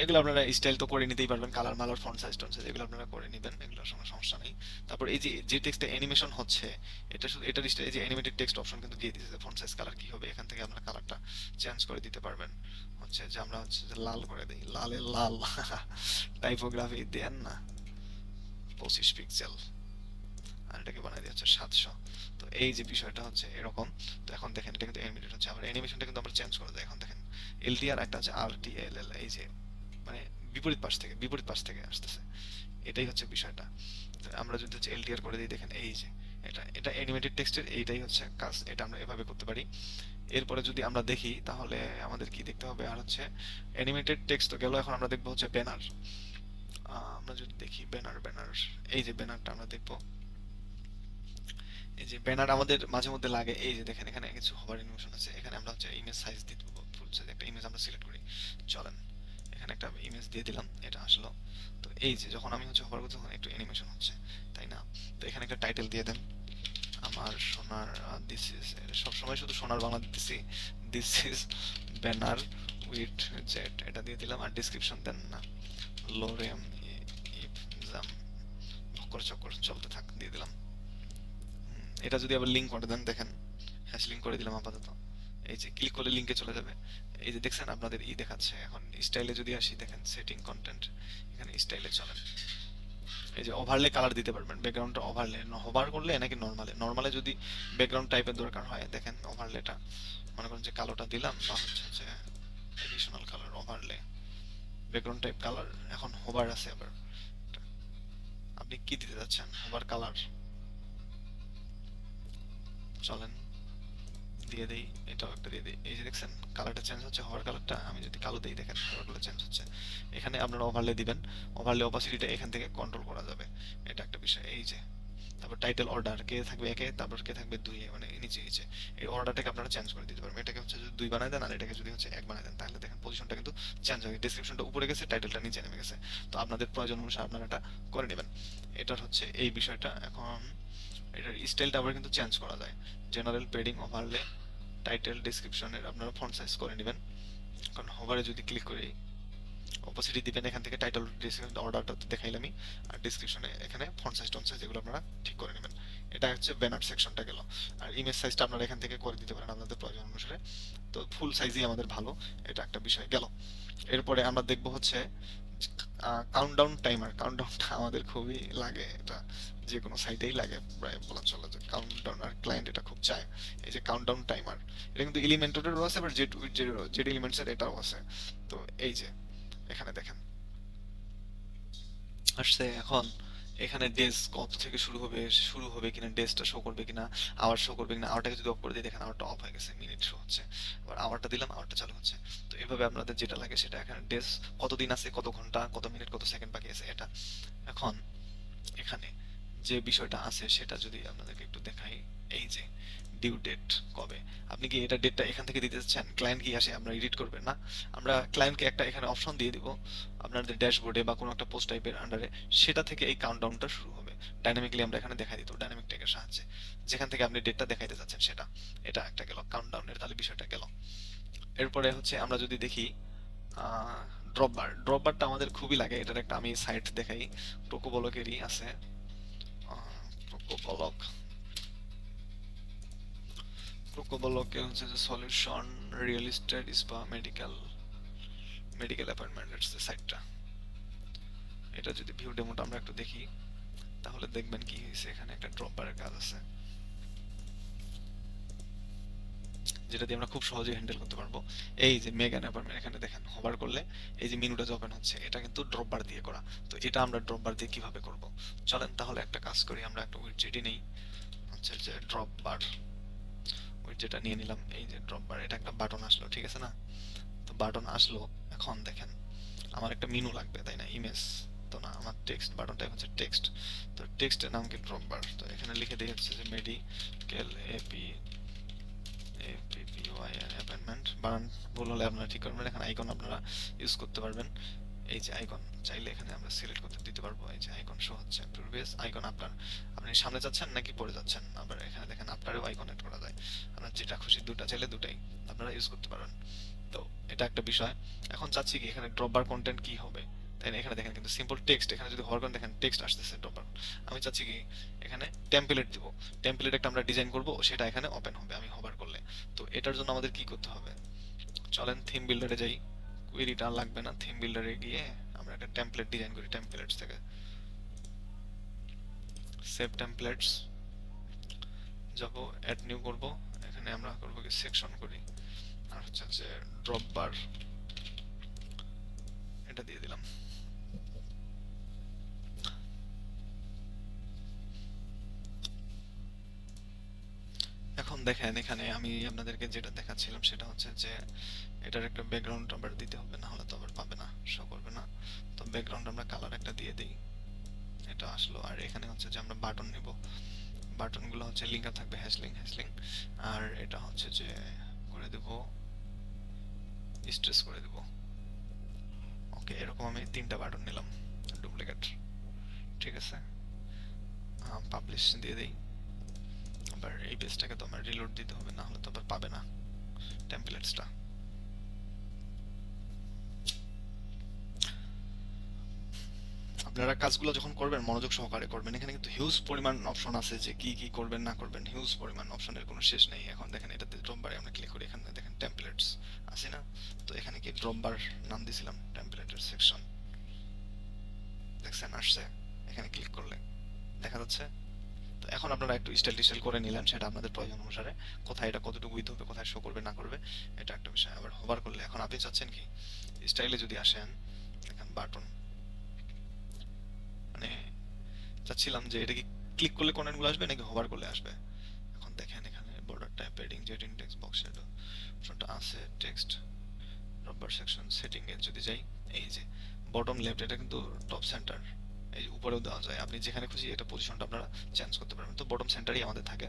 এগুলো আপনারা স্টাইল তো করে নিতেই পারবেন, কালার মালার ফন্ট সাইজ টন সাইজ এগুলো আপনারা করে নেবেন, এগুলোর কোনো সমস্যা নেই। তারপর এই যে যে টেক্সটে অ্যানিমেশন হচ্ছে, এটা শুধু এটার স্টাইল, এই যে অ্যানিমেটেড টেক্সট অপশন কিন্তু দিয়ে দিয়েছে, ফন্ট সাইজ কালার কি হবে, এখান থেকে আপনারা কালারটা চেঞ্জ করে দিতে পারবেন। হচ্ছে যে আমরা হচ্ছে যে লাল করে দিই, লালে লাল। টাইপোগ্রাফি দেন না 25 পিক্সেল, আর এটাকে বানাই দিয়ে হচ্ছে 700। তো এই যে বিষয়টা হচ্ছে এরকম। তো এখন দেখেন এটা কিন্তু অ্যানিমেটেড হচ্ছে, আবার অ্যানিমেশনটা কিন্তু আমরা চেঞ্জ করে দিই। এখন দেখেন এলটিআর একটা আছে আরটিএলএল, এই যে মানে বিপরীত পাশ থেকে আসতেছে, এটাই হচ্ছে বিষয়টা। তো আমরা যদি হচ্ছে এলটিআর করে দিই, দেখেন এই যে এটা এটা অ্যানিমেটেড টেক্সটের এইটাই হচ্ছে কাজ, এটা আমরা এভাবে করতে পারি। এরপরে যদি আমরা দেখি তাহলে আমাদের কি দেখতে হবে, আর হচ্ছে অ্যানিমেটেড টেক্সট তো গেল, এখন আমরা দেখবো হচ্ছে ব্যানার। আমরা যদি দেখি ব্যানার, ব্যানার, এই যে ব্যানারটা আমরা দেখবো, এই যে ব্যানার আমাদের মাঝে মধ্যে লাগে। এই যে দেখেন এখানে কিছু হোভার অ্যানিমেশন আছে, এখানে আমরা হচ্ছে ইমেজ সাইজ দিয়ে দেবো, ফুল সাইজ একটা ইমেজ আমরা সিলেক্ট করি। চলেন এখানে একটা ইমেজ দিয়ে দিলাম, এটা আসলো। তো এই যে যখন আমি হচ্ছে হোভার করছি তখন একটু অ্যানিমেশন হচ্ছে, তাই না? তো এখানে একটা টাইটেল দিয়ে দেন, আমার সোনার, দিস ইজ, সবসময় শুধু সোনার বাংলা দিতেছি, this is banner with jet, এটা দিয়ে দিলাম। আর ডিসক্রিপশন দেন না, লোরেম ইপজাম, ভক্কর চক্কর চলতে থাক দিয়ে দিলাম। এটা যদি আবার লিঙ্ক করে দেন, দেখেন হ্যাশ লিঙ্ক করে দিলাম আপাতত, এই যে ক্লিক করলে লিঙ্কে চলে যাবে। এই যে দেখছেন আপনাদের দেখাচ্ছে। এখন স্টাইলে যদি আসি, দেখেন সেটিং কন্টেন্ট, এখানে স্টাইলে চলেন, এই যে ওভারলে কালার দিতে পারবেন। ব্যাকগ্রাউন্ডটা ওভারলে হোভার করলে নাকি নর্মালে, নর্মালে যদি ব্যাকগ্রাউন্ড টাইপের দরকার হয়, দেখেন ওভারলেটা মনে করেন যে কালোটা দিলাম, বা হচ্ছে যে additional colour overlay background type colour. এখন হোভার আছে আবার, আপনি কি দিতে যাচ্ছেন, হোভার কালার চলেন দিয়ে দেই, এটাও একটা দিয়ে দিই। এই যে দেখছেন কালারটা চেঞ্জ হচ্ছে, হওয়ার কালারটা আমি যদি কালো দিই, দেখেন হওয়ার কালার চেঞ্জ হচ্ছে। এখানে আপনারা ওভারলে দিবেন, ওভারলে অপাসিটিটা এখান থেকে কন্ট্রোল করা যাবে, এটা একটা বিষয়। এই যে তারপর টাইটেল অর্ডার কে থাকবে একে, তারপর কে থাকবে দুইয়ে, মানে নিচে নিচে এই অর্ডারটাকে আপনারা চেঞ্জ করে দিতে পারবেন। এটাকে হচ্ছে যদি দুই বানায় দেন, আর এটাকে যদি হচ্ছে এক বানায় দেন, তাহলে দেখেন পজিশনটা কিন্তু চেঞ্জ হবে, ডেসক্রিপশনটা উপরে গেছে, টাইটেলটা নিচে নেমে গেছে। তো আপনাদের প্রয়োজন অনুসারে আপনারা এটা করে নেবেন। এটার হচ্ছে এই বিষয়টা। এখন এটার স্টাইলটা আবার কিন্তু চেঞ্জ করা যায়, জেনারেল, পেডিং, ওভারলে, টাইটেল, ডেসক্রিপশনের আপনারা ফন্ট সাইজ করে নেবেন। কারণ হোভারে যদি ক্লিক করি, অপোজিটে দিবেন এখান থেকে টাইটেল, ডেসক্রিপশন, অর্ডারটা তো দেখাইলামই, আর ডেসক্রিপশনে এখানে ফন্ট সাইজ, টন সাইজ এগুলো আপনারা ঠিক করে নেবেন। এটা হচ্ছে ব্যানার সেকশনটা গেল। আর ইমেজ সাইজটা আপনারা এখান থেকে করে দিতে পারেন আপনাদের প্রয়োজন অনুসারে, তো ফুল সাইজই আমাদের ভালো, এটা একটা বিষয় গেল। এরপরে আমরা দেখব হচ্ছে কাউন্টডাউন টাইমার। কাউন্টডাউনটা আমাদের খুবই লাগে, এটা যে কোনো সাইটেই লাগে প্রায় বলা চলে, যে কাউন্টডাউন, আর ক্লায়েন্ট এটা খুব চায়। এই যে কাউন্টডাউন টাইমার, এটা কিন্তু এলিমেন্টেডেরও আছে, আবার জেড জেড এলিমেন্টসের এটাও আছে। তো এই যে এখানে দেখেন আসছে। এখন এখানে ডেজ কত থেকে শুরু হবে কিনা, ডেজটা শো করবে কিনা, আওয়ার শো করবে কিনা। আওয়ারটাকে যদি অফ করে দিই, দেখেন আওয়ারটা অফ হয়ে গেছে, মিনিট শো হচ্ছে। আবার আওয়ারটা দিলাম, আওয়ারটা চালু হচ্ছে। তো এভাবে আপনাদের যেটা লাগে সেটা, এখানে ডেজ কতদিন আছে, কত ঘন্টা, কত মিনিট, কত সেকেন্ড বাকি আছে এটা। এখন এখানে যে বিষয়টা আছে সেটা যদি আপনাদেরকে একটু দেখাই, এই যে ডিউ ডেট কবে, আপনি কি এটা ডেটটা এখান থেকে দিতে চাচ্ছেন, ক্লায়েন্ট কি আসে আমরা এডিট করবে না, আমরা ক্লায়েন্টকে একটা এখানে অপশন দিয়ে দিব আপনাদের ড্যাশবোর্ডে বা কোনো একটা পোস্ট টাইপের আন্ডারে, সেটা থেকে এই কাউন্টডাউনটা শুরু হবে। ডাইনামিকলি আমরা এখানে দেখাই দিত ডাইনামিক ট্যাগের সাহায্যে, যেখান থেকে আপনি ডেটটা দেখাইতে চাচ্ছেন সেটা। এটা একটা গেল কাউন্টডাউনের, তাহলে বিষয়টা গেল। এরপরে হচ্ছে আমরা যদি দেখি ড্রপবার। ড্রপবারটা আমাদের খুবই লাগে, এটার একটা আমি সাইট দেখাই, টোকোবলকেরই আছে। টোকোবলক, টোকোবলকে হচ্ছে যে solution real estate spa medical, medical অ্যাপয়েন্টমেন্টের যে সাইটটা, এটা যদি ভিউ ডেমোটা আমরা একটু দেখি, তাহলে দেখবেন কি হয়েছে। এখানে একটা ড্রপবারের কাজ আছে, যেটা দিয়ে আমরা খুব সহজেই হ্যান্ডেল করতে পারবো। এই যে মেগান অ্যাপার্টমেন্ট, এখানে দেখেন হোভার করলে এই যে মেনুটা যে ওপেন হচ্ছে, এটা কিন্তু ড্রপ বার দিয়ে করা। তো এটা আমরা ড্রপ বার দিয়ে কিভাবে করব, চলেন তাহলে একটা কাজ করি, আমরা একটা উইডজেটই নেই, হচ্ছে যে ড্রপ বার উইডজেটটা নিয়ে নিলাম। এই যে ড্রপ বার, এটা একটা বাটন আসলো, ঠিক আছে না? তো বাটন আসলো। এখন দেখেন আমার একটা মেনু লাগবে, তাই না? ইমেজ তো না, আমার টেক্সট, বাটনটা হচ্ছে টেক্সট। তো টেক্সটের নাম কি ড্রপ বার, তো এখানে লিখে দিয়ে হচ্ছে যে মেডিকেল এপি APPYN অ্যাপয়েন্টমেন্ট। বানান ভুল হলে আপনারা ঠিক করবেন। এখানে আইকন আপনারা ইউজ করতে পারবেন, এই যে আইকন চাইলে এখানে আমরা সিলেক্ট করতে দিতে পারবো। এই যে আইকন শো হচ্ছে, প্রিভিয়াস আইকন আপনার, আপনি সামনে যাচ্ছেন নাকি পরে যাচ্ছেন, আবার এখানে দেখেন আপনারও আইকন এড করা যায়। আপনার যেটা খুশি দুটা চাইলে দুটাই আপনারা ইউজ করতে পারবেন। তো এটা একটা বিষয়। এখন চাচ্ছি কি এখানে ড্রপবার কন্টেন্ট কি হবে, তাই না? এখানে দেখেন কিন্তু সিম্পল টেক্সট, এখানে যদি হওয়ার কারণে দেখেন টেক্সট আসতেছে ড্রপবার। আমি চাচ্ছি কি এখানে টেমপ্লেট দিব, টেমপ্লেট একটা আমরা ডিজাইন করব, সেটা এখানে ওপেন হবে আমি হোভার করলে। তো এটার জন্য আমাদের কি করতে হবে, চলেন থিম বিল্ডারে যাই। কুয়েরিটা লাগবে না, থিম বিল্ডারে গিয়ে আমরা একটা টেমপ্লেট ডিজাইন করি। টেমপ্লেটস থেকে সেভ টেমপ্লেটস যাব, অ্যাড নিউ করব, এখানে আমরা করব কি সেকশন করি, আর হচ্ছে যে ড্রপ বার এটা দিয়ে দিলাম। এখন দেখেন এখানে আমি আপনাদেরকে যেটা দেখাচ্ছিলাম সেটা হচ্ছে যে এটার একটা ব্যাকগ্রাউন্ড আবার দিতে হবে, না হলে তো আবার পাবে না, শো করবে না। তো ব্যাকগ্রাউন্ড আমরা কালার একটা দিয়ে দিই, এটা আসলো। আর এখানে হচ্ছে যে আমরা বাটন নিব, বাটনগুলো হচ্ছে লিঙ্কার থাকবে, হ্যাশলিং হ্যাশলিং। আর এটা হচ্ছে যে করে দেব স্ট্রেস করে দেব। ওকে, এরকম আমি তিনটা বাটন নিলাম ডুপ্লিকেট, ঠিক আছে। পাবলিশ দিয়ে দেই। আবার এই পেজটাকে তো আমার রিলোড দিতে হবে, না হলে তো আবার পাবে না টেমপ্লেটসটা। আপনারা কাজগুলো যখন করবেন মনোযোগ সহকারে করবেন। এখানে কিন্তু হিউজ পরিমাণ অপশন আছে যে কি কি করবেন না করবেন, হিউজ পরিমাণ অপশনের কোনো শেষ নেই। এখন দেখেন এটাতে ড্রপ বারে আমরা ক্লিক করি, এখানে দেখেন টেমপ্লেটস আছে না, তো এখানে কি ড্রপ বার নাম দিয়েছিলাম টেমপ্লেটের সেকশন, দেখছেন আসছে, এখানে ক্লিক করলে দেখা যাচ্ছে। তো এখন আপনারা একটু স্টাইল টিস্টাইল করে নিলেন, সেটা আপনাদের প্রয়োজন অনুসারে কোথায় এটা কতটুকু উইথ হবে, কোথায় শো করবে না করবে, এটা একটা বিষয়। আবার হোভার করলে এখন আপনি চাচ্ছেন কি স্টাইলে যদি আসেন, দেখেন বাটন, মানে চাচ্ছিলাম যে এটা কি ক্লিক করলে কন্টেন্টগুলো আসবে নাকি হোভার করলে আসবে। এখন দেখেন এখানে border type, padding, Z index, box shadow অপশনটা আছে, টেক্সট, রব্বার সেকশন, সেটিং এ যদি যাই, এই যে বটম লেফট এটা কিন্তু টপ সেন্টার, এই যে উপরেও দেওয়া যায়, আপনি যেখানে খুশি এটা পজিশনটা আপনারা চেঞ্জ করতে পারবেন। তো বটম সেন্টারই আমাদের থাকে।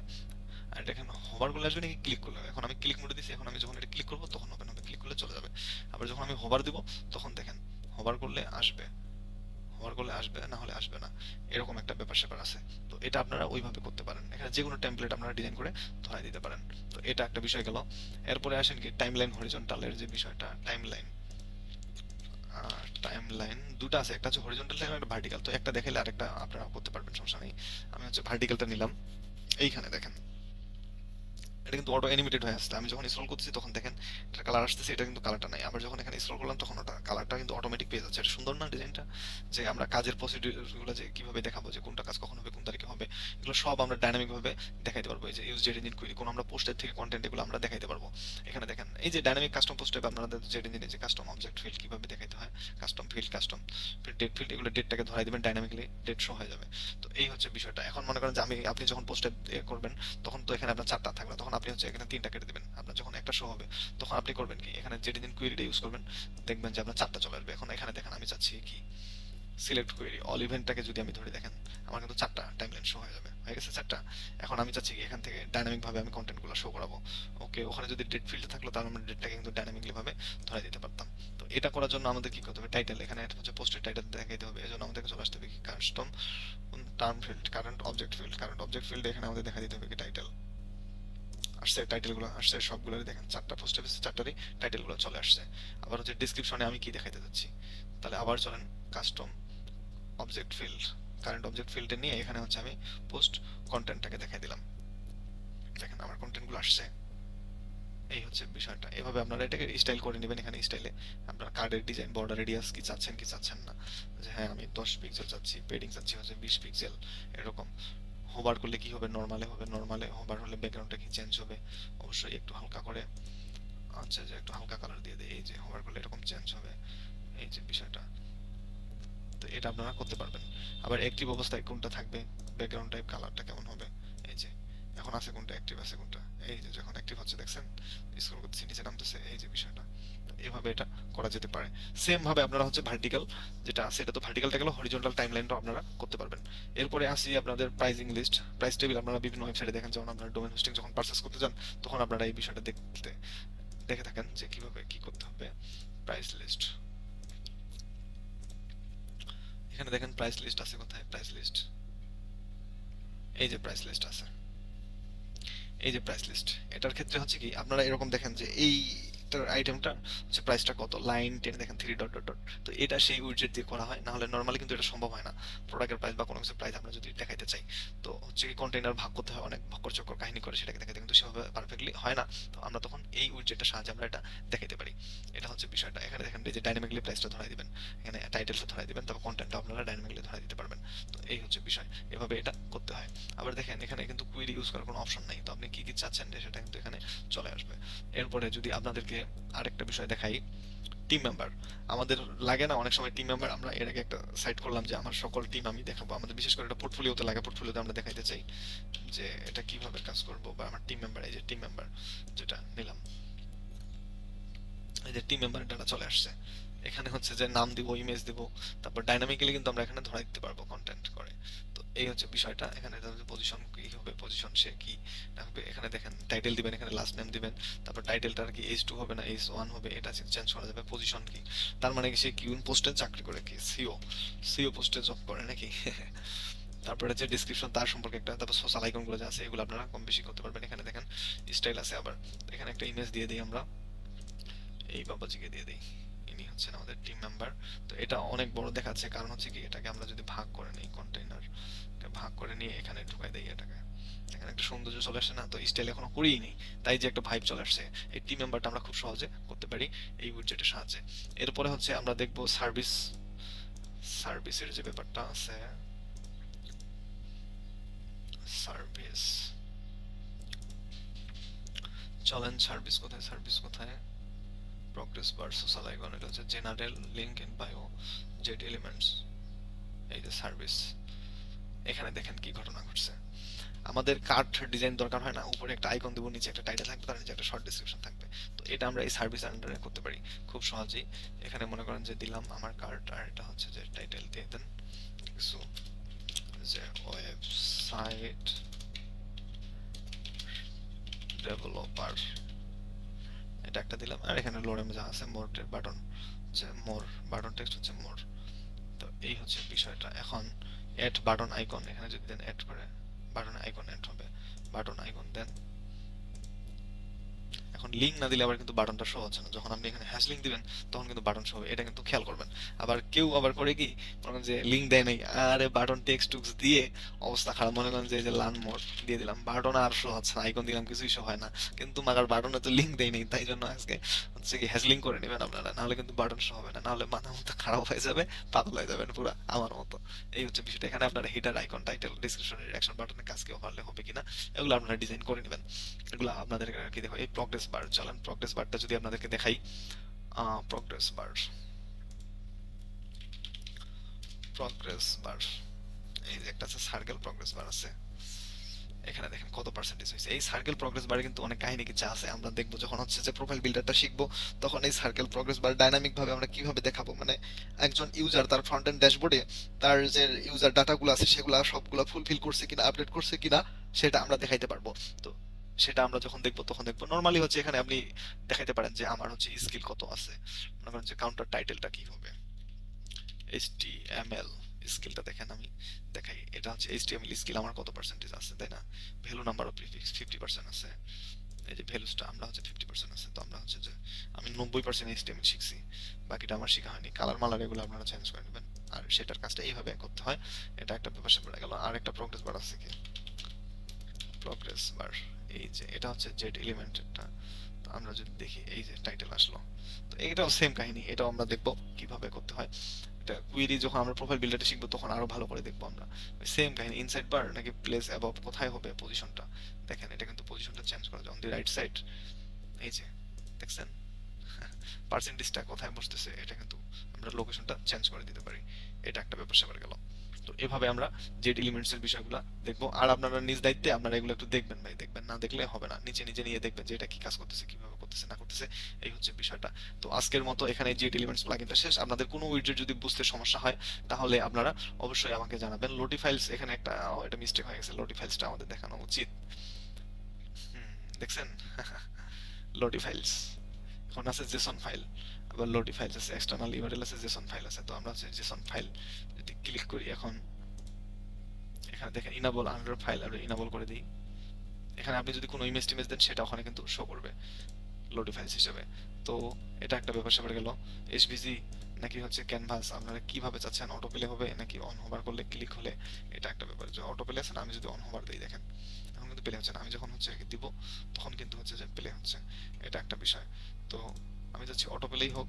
আর এটা এখানে হোভার করলে আসবে নাকি ক্লিক করলে, এখন আমি ক্লিক মোডে দিছি, এখন আমি যখন এটা ক্লিক করবো তখন ওপেন হবে, ক্লিক করলে চলে যাবে। আবার যখন আমি হোভার দিব তখন দেখেন হোভার করলে আসবে, হোভার করলে আসবে, না হলে আসবে না, এরকম একটা ব্যাপার স্যাপার আছে। তো এটা আপনারা ওইভাবে করতে পারেন, এখানে যে কোনো টেমপ্লেট আপনারা ডিজাইন করে ধরাই দিতে পারেন। তো এটা একটা বিষয় গেল। এরপরে আসেন কি টাইমলাইন হরিজন্টালের যে বিষয়টা, টাইমলাইন, টাইমলাইন দুটো আছে, একটা হচ্ছে হরিজন্টাল টাইম, একটা ভার্টিক্যাল। তো একটা দেখাইলে আরেকটা আপনারা করতে পারবেন, সমস্যা নেই। আমি হচ্ছে ভার্টিক্যালটা নিলাম, এইখানে দেখেন এটা কিন্তু অটো অ্যানিমেটেড হয়ে আসছে, আমি যখন স্ক্রল করতেছি তখন দেখেন এটা কালার আসতেছে, এটা কিন্তু কালারটা নাই। আবার যখন এখানে স্ক্রল করলাম তখন ওটা কালারটা কিন্তু অটোমেটিক পেয়ে যাচ্ছে। এটা সুন্দর না ডিজাইনটা, যে আমরা কাজের প্রসিডিউরগুলো যে কিভাবে দেখাবো, যে কোনটা কাজ কখন হবে, কোন তারিখে হবে, এগুলো সব আমরা ডাইনামিক ভাবে দেখাইতে পারবো। এই যে ইউজ জেড ইঞ্জিন কুইরি, কোন আমরা পোস্টের থেকে কন্টেন্ট, এগুলো আমরা দেখাইতে পারবো। এখানে দেখেন এই যে ডাইনামিক কাস্টম পোস্ট টাইপ, আপনাদের জেড ইঞ্জিনে যে কাস্টম অবজেক্ট ফিল্ড কিভাবে দেখাইতে হয়, custom field, custom date field, এগুলো ডেটটাকে ধরাই দিবেন, ডাইনামিকলি ডেট শো হয়ে যাবে। তো এই হচ্ছে বিষয়টা। এখন মনে করেন যে আপনি যখন পোস্টে করবেন তখন তো এখানে আপনার চারটা থাকবে, তখন আপনি হচ্ছে এখানে তিনটা কেটে দিবেন। আপনার যখন একটা শো হবে তখন আপনি করবেন কি, এখানে জেড ইঞ্জিন কুইরিটা ইউজ করবেন, দেখবেন যে আপনার চারটা চলে আসবে। এখন এখানে দেখেন আমি চাচ্ছি কি সিলেক্ট কুইরি অল ইভেন্টটাকে যদি আমি ধরে দেখেন আমার কিন্তু চারটা টাইমলাইন শো হয়ে যাবে, হয়ে গেছে চারটা। এখন আমি চাচ্ছি কি এখান থেকে ডাইনামিক ভাবে আমি কন্টেন্টগুলো শো করাবো। ওকে, ওখানে যদি ডেট ফিল্ড থাকলো তাহলে আমরা ডেটটাকে কিন্তু ডাইনামিকলি ভাবে ধরে দিতে পারতাম। তো এটা করার জন্য আমাদের কি করতে হবে, টাইটেল, এখানে হচ্ছে পোস্টের টাইটেল দেখাইতে হবে, এজন্য আমাদেরকে চলে আসতে হবে কি custom term field, current object field, current object field, এখানে আমাদের দেখা দিতে হবে কি টাইটেল। আসছে টাইটেলগুলো আসছে সবগুলোরই, দেখেন চারটা পোস্ট অফিসে চারটারই টাইটেলগুলো চলে আসছে। আবার হচ্ছে ডিসক্রিপশনে আমি কি দেখাইতে যাচ্ছি, তাহলে আবার চলেন custom object field, current object ফিল্ডে নিয়ে এখানে হচ্ছে আমি পোস্ট কন্টেন্টটাকে দেখাই দিলাম, দেখেন আমার কন্টেন্টগুলো আসছে। এই হচ্ছে বিষয়টা, এভাবে আপনারা এটাকে স্টাইল করে নেবেন। এখানে স্টাইলে আপনার কার্ডের ডিজাইন, বর্ডার রেডিয়াস কি চাচ্ছেন কি চাচ্ছেন না, যে হ্যাঁ আমি 10 পিক্সেল চাচ্ছি, পেডিং চাচ্ছি হচ্ছে 20 পিক্সেল, এরকম। হোভার করলে কি হবে, নর্মালে হবে, নর্মালে হোভার হলে ব্যাকগ্রাউন্ডটা কি চেঞ্জ হবে, অবশ্যই একটু হালকা করে, আচ্ছা যে একটু হালকা কালার দিয়ে দেয়, এই যে হোভার করলে এরকম চেঞ্জ হবে, এই যে বিষয়টা। তো এটা আপনারা করতে পারবেন। আবার অ্যাক্টিভ অবস্থায় কোনটা থাকবে, ব্যাকগ্রাউন্ড টাইপ কালারটা কেমন হবে, এই যে এখন আছে কোনটা, অ্যাক্টিভ আছে কোনটা, এই যে যখন অ্যাক্টিভ হচ্ছে দেখছেন স্ক্রল করতেছি নিচে নামতেছে, এই যে বিষয়টা। এভাবে এটা করা যেতে পারে। সেম ভাবে আপনারা হচ্ছে ভার্টিক্যাল যেটা আছে, এটা তো ভার্টিক্যালটা গেল, হরিজন্টাল টাইমলাইনটাও আপনারা করতে পারবেন। এরপরে আসি আপনাদের প্রাইজিং লিস্ট, প্রাইস টেবিল। আপনারা বিভিন্ন ওয়েবসাইটে দেখেন, যেমন আপনারা ডোমেন হোস্টিং যখন পারচেজ করতে যান তখন আপনারা এই বিষয়টা দেখে থাকেন যে কিভাবে কি করতে হবে। প্রাইস লিস্ট, এখানে দেখেন প্রাইস লিস্ট আছে কোথায়, প্রাইস লিস্ট, এই যে প্রাইস লিস্ট আছে, এই যে প্রাইস লিস্ট। এটার ক্ষেত্রে হচ্ছে কি আপনারা এরকম দেখেন যে এইটার আইটেমটা হচ্ছে প্রাইসটা কত, লাইন টেনে দেখেন 3 ডট ডট ডট। তো এটা সেই উইডজেট দিয়ে করা হয়, না হলে নর্মালি কিন্তু এটা সম্ভব হয় না। প্রোডাক্টের প্রাইস বা কোনো কিছু প্রাইস আমরা যদি দেখাইতে চাই, তো হচ্ছে কি কন্টেইনার ভাগ করতে হয়, অনেক ভক্কর চক্কর কাহিনী করে সেটাকে দেখাতে, কিন্তু সেভাবে পারফেক্টলি হয় না। তো আমরা তখন এই উইডজেটের সাহায্যে আমরা এটা দেখাইতে পারি। এটা হচ্ছে বিষয়টা। এখানে দেখেন এই যে ডাইনামিকলি প্রাইসটা ধরাই দিবেন, এখানে টাইটেলটা ধরাই দিবেন, তারপর কন্টেন্টটা আপনারা ডাইনামিকলি ধরাই দিতে পারবেন। তো এই হচ্ছে বিষয়, এভাবে এটা করতে হয়। আবার দেখেন এখানে কিন্তু কুইরি ইউজ করার কোনো অপশন নাই, তো আপনি কি কি চাচ্ছেন যে সেটা কিন্তু এখানে চলে আসবে। এরপরে যদি আপনাদেরকে আরেকটা বিষয় দেখাই, টিম মেম্বার আমাদের লাগে না অনেক সময় টিম মেম্বার, আমরা এর আগে একটা সাইট করলাম যে আমার সকল টিম আমি দেখাবো, আমাদের বিশেষ করে এটা পোর্টফোলিওতে লাগে, পোর্টফোলিওতে আমরা দেখাইতে চাই যে এটা কিভাবে কাজ করবো, বা আমার টিম মেম্বার, এই যে টিম মেম্বার যেটা নিলাম, এই যে টিম মেম্বার ডাটা চলে আসছে। এখানে হচ্ছে যে নাম দিব, ইমেজ দিব, তারপর ডাইনামিক্যালি কিন্তু আমরা এখানে ধরাই দিতে পারবো কন্টেন্ট করে। তো এই হচ্ছে বিষয়টা। এখানে পজিশন কি হবে, পজিশন সে কি হবে, এখানে দেখেন টাইটেল দিবেন, এখানে লাস্ট নেম দিবেন, তারপর টাইটেলটা আর কি H2 হবে না H1 হবে, এটা চেঞ্জ করা যাবে। পজিশন কি, তার মানে কি সে কিউন পোস্টে চাকরি করে, কি সিও পোস্টে জব করে নাকি তারপরে হচ্ছে ডিসক্রিপশন তার সম্পর্কে একটা, তারপর সোশ্যাল আইকন গুলো যা আছে এগুলো আপনারা কম বেশি করতে পারবেন। এখানে দেখেন স্টাইল আছে, আবার এখানে একটা ইমেজ দিয়ে দিই আমরা, এই বাবাজিকে দিয়ে দিই, ইনি হচ্ছে আমাদের টিম মেম্বার। তো এটা অনেক বড় দেখাচ্ছে, কারণ হচ্ছে কি এটাকে আমরা যদি ভাগ করে নিই, কন্টেইনার ভাগ করে নিয়ে এখানে ঢুকাই দেই এটাকে, এখানে একটা সৌন্দর্য চলে আসে না? তো স্টাইল এখনো করিই নি, তাই যে একটা ভাইব চলে আসছে। এই টিম মেম্বারটা আমরা খুব সহজে করতে পারি এই উইডজেটের সাহায্যে। এরপরে হচ্ছে আমরা দেখবো সার্ভিসের যে ব্যাপারটা আছে, সার্ভিস, চলেন সার্ভিস কোথায়, প্রগ্রেস বার, সোশ্যাল আইকন, এটা হচ্ছে general, link in bio, jet elements, এই যে সার্ভিস। এখানে দেখেন কি ঘটনা ঘটছে। আমাদের কার্ড ডিজাইন দরকার হয় না, উপরে একটা আইকন দেবো, নিচে একটা টাইটেল থাকবে, তার নিচে একটা শর্ট ডেসক্রিপশন থাকবে। তো এটা আমরা এই সার্ভিস আন্ডারে করতে পারি খুব সহজেই। এখানে মনে করেন যে দিলাম আমার কার্ড, আর এটা হচ্ছে যে টাইটেল দিয়ে দেন কিছু, যে ওয়েবসাইট ডেভেলপার, এটা একটা দিলাম। আর এখানে লোডে যা আছে মোরের বাটন, যে মোর বাটন টেক্সট হচ্ছে মোর। তো এই হচ্ছে বিষয়টা। এখন এড বাটন আইকন, এখানে যদি দেন এড করে বাটন আইকন এড হবে, বাটন আইকন দেন। এখন লিংক না দিলে আবার কিন্তু বাটনটা শো হচ্ছে না। যখন আপনি এখানে হ্যাশ লিংক দিবেন তখন কিন্তু বাটন শো হবে, এটা কিন্তু খেয়াল করবেন। আবার কেউ আবার করে কি, মনে করেন যে লিংক দেয় নাই, আরে বাটন টেক্সট টুক্স দিয়ে অবস্থা খারাপ। মনে করেন যে এই যে লার্ন মোর দিয়ে দিলাম, বাটন আর শো হচ্ছে না, আইকন দিলাম কিছুই শো হয় না, কিন্তু মাগার বাটনে তো লিংক দেয় নেই। তাই জন্য আজকে হচ্ছে কি হ্যাশ লিংক করে নেবেন আপনারা, নাহলে কিন্তু বাটন শো হবে না, নাহলে মাথা মতো খারাপ হয়ে যাবে, পাগল হয়ে যাবেন পুরো আমার মতো। এই হচ্ছে বিষয়টা। এখানে আপনারা header, icon, title, description, reaction বাটনের কাজ কেউ পারলে হবে কিনা এগুলো আপনারা ডিজাইন করে নেবেন। এগুলো আপনাদের কি দেখো, এই প্রগ্রেস বার, চলেন প্রগ্রেস বারটা যদি আপনাদেরকে দেখাই। প্রগ্রেস বার, প্রগ্রেস বার, এই যে একটা আছে সার্কেল প্রগ্রেস বার আছে, এখানে দেখেন কত পার্সেন্টেজ হয়েছে। এই সার্কেল প্রগ্রেস বারে কিন্তু অনেক কাহিনী কিছু আছে, আমরা দেখবো যখন হচ্ছে যে প্রোফাইল বিল্ডারটা শিখবো, তখন এই সার্কেল প্রগ্রেস বার ডাইনামিক ভাবে আমরা কিভাবে দেখাবো, মানে একজন ইউজার তার ফ্রন্ট এন্ড ড্যাশবোর্ডে তার যে ইউজার ডাটাগুলো আছে সেগুলো সবগুলো ফুলফিল করছে কিনা, আপডেট করছে কিনা, সেটা আমরা দেখাইতে পারবো। তো সেটা আমরা যখন দেখবো তখন দেখবো। নর্মালি হচ্ছে এখানে আপনি দেখাইতে পারেন যে আমার হচ্ছে স্কিল কত আছে, মনে করেন যে কাউন্টার টাইটেলটা কি হবে, HTML স্কিলটা দেখেন, আমি দেখাই, এটা হচ্ছে HTML স্কিল আমার কত পার্সেন্টেজ আছে, তাই না? ভ্যালু নাম্বার অফ প্রিফিক্স 50% আছে, এই যে ভ্যালুসটা আমরা হচ্ছে 50% আছে। তো আমরা হচ্ছে যে আমি 90% HTML শিখছি, বাকিটা আমার শেখা হয়নি। কালার মালার এগুলো আপনারা চেঞ্জ করে নেবেন, আর সেটার কাজটা এইভাবে করতে হয়। এটা একটা ব্যাপার পড়ে গেল। আর একটা প্রোগ্রেস বার আছে কি, প্রোগ্রেস বার, এই যে এটা হচ্ছে জেট এলিমেন্টেরটা। তো আমরা যদি দেখি এই যে টাইটেল আসলো, তো এটাও সেম কাহিনী, এটাও আমরা দেখবো কিভাবে করতে হয়। এটা কুইরি যখন আমরা প্রোফাইল বিল্ডারটা শিখবো তখন আরো ভালো করে দেখবো আমরা। সেম কাহিনী, ইনসাইড বার নাকি প্লেস অ্যাবভ, কোথায় হবে পজিশনটা, দেখেন এটা কিন্তু পজিশনটা চেঞ্জ করা যায় অন দি রাইট সাইড, এই যে দেখছেন পার্সেন্টেজটা কোথায় বসতেছে, এটা কিন্তু আমরা লোকেশনটা চেঞ্জ করে দিতে পারি। এটা একটা ব্যাপার স্যাপার গেল। তো এভাবে আমরা জেড এলিমেন্টস এর বিষয়গুলো দেখবো। আর আপনারা নিজ দায়িত্বে আপনারা এগুলো একটু দেখবেন ভাই, দেখবেন না দেখলে হবে না, নিচে নিজে নিয়ে দেখবেন যে এটা কি কাজ করতেছে, কিভাবে করতেছে না করতেছে, এই হচ্ছে বিষয়টা। তো আজকের মতো এখানে জেড এলিমেন্টস প্লাগইনটা শেষ। আপনাদের কোনো উইডজেট যদি বুঝতে সমস্যা হয় তাহলে আপনারা অবশ্যই আমাকে জানাবেন। লোডি ফাইলস, এখানে একটা এটা মিস্টেক হয়ে গেছে, লোডি ফাইলসটা আমাদের দেখানো উচিত। দেখছেন লোডি ফাইলস, এখন আছে জেসন ফাইল, আবার লোডি ফাইলস আছে, এক্সটার্নাল ইউআরএল আছে, জেসন ফাইল আছে। তো আমরা হচ্ছে জেসন ফাইল যদি ক্লিক করি, এখন এখানে দেখেন ইনাবল আন্ডার ফাইল, আমরা ইনাবল করে দিই। এখানে আপনি যদি কোনো ইমেজ টিমেজ দেন সেটা ওখানে কিন্তু শো করবে লোডি ফাইলস হিসেবে। তো এটা একটা ব্যাপার স্যাপার গেল। এসভিজি নাকি হচ্ছে ক্যানভাস, আপনারা কিভাবে চাচ্ছেন, অটো প্লে হবে নাকি অন হোভার করলে ক্লিক হলে, এটা একটা ব্যাপার। যে অটো প্লে আছে না, আমি যদি অন হোভার দিই দেখেন এখন কিন্তু প্লে হচ্ছে না, আমি যখন হচ্ছে দিব তখন কিন্তু হচ্ছে যে প্লে হচ্ছে, এটা একটা বিষয়। তো আমি চাচ্ছি অটো প্লেই হোক,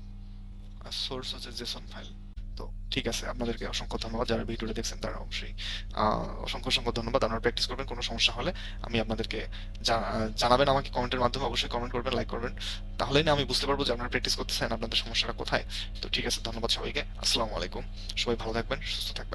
আর সোর্স হচ্ছে জেসন ফাইল। তো ঠিক আছে, আপনাদেরকে অসংখ্য ধন্যবাদ, যারা ভিডিওটা দেখছেন তারা অবশ্যই অসংখ্য অসংখ্য ধন্যবাদ। আপনারা প্র্যাকটিস করবেন, কোনো সমস্যা হলে আমি আপনাদেরকে জানাবেন আমাকে কমেন্টের মাধ্যমে, অবশ্যই কমেন্ট করবেন, লাইক করবেন, তাহলেই না আমি বুঝতে পারবো যে আপনারা প্র্যাকটিস করতেছেন, আপনাদের সমস্যাটা কোথায়। তো ঠিক আছে, ধন্যবাদ সবাইকে, আসসালামু আলাইকুম, সবাই ভালো থাকবেন, সুস্থ থাকবেন।